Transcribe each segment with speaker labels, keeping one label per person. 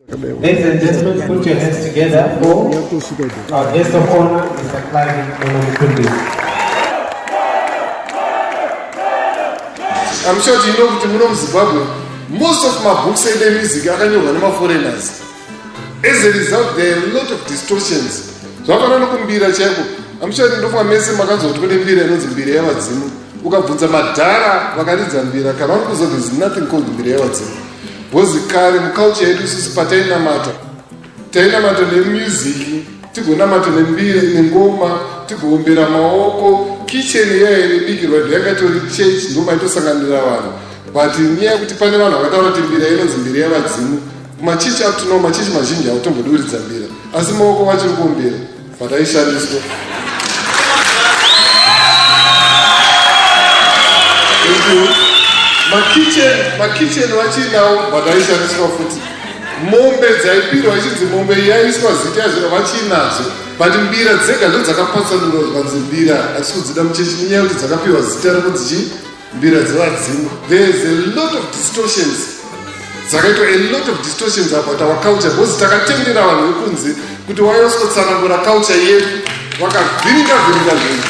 Speaker 1: Ladies and gentlemen, put your hands together for our guest of honor, Mr. Mukundu.
Speaker 2: I'm sure you know that in Zimbabwe, most of my books and music are from foreigners. As a result, there are a lot of distortions. So I'm sure you know for me, Mbira ukabvunza madhara vakaridza Mbira kana vanokuzoti there's nothing called Mbira yawadzimu. Because kare muculture yedu isusu tainamata nemusic, tigonamata nembira nengoma, tigoombera maoko, kitchen yairibikirwa yakatori church ndoma itosanganira vanhu. But nyaya yekuti pane vanhu vakataura kuti Mbira inonzi Mbira yavadzimu, machechi up to now machechi mazhinji hautomboduridza Mbira, asi maoko vachiri kuombera but aishandiswa. Makitchen vachinawo vadaishandiswa futi. Mombe dzaipirwa ichinzi mombe yaiswa zita yazvino vachinadzo, but Mbira dzega ndo dzakapatsanurwa zvanzi Mbira asi kudzida muchechi nenyaya yekuti dzakapiwa zita rokunzi Mbira dzevadzimu. There's a lot of distortions. Dzakaitwa a lot of distortions about our culture because takatendera vanhu vekunzi kuti waiosotsanangura culture yedu vakavhiringa zvinhu.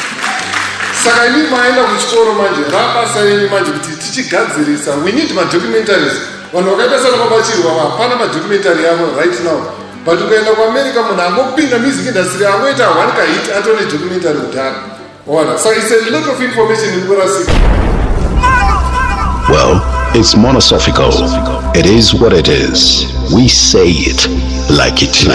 Speaker 2: Saka imi maenda kuchikoro manje rabasa yenyu manje kuti tichigadzirisa, we need documentaries. Vanhu vakaita sana mabachirwa hapana madocumentary yavo right now, but ukaenda kuAmerica munhu angopinda music industry angoita one hit atone documentary kudhara. So it's a lot of information in Mbiras.
Speaker 3: Well, it's monosophical. It is what it is. We say it like it.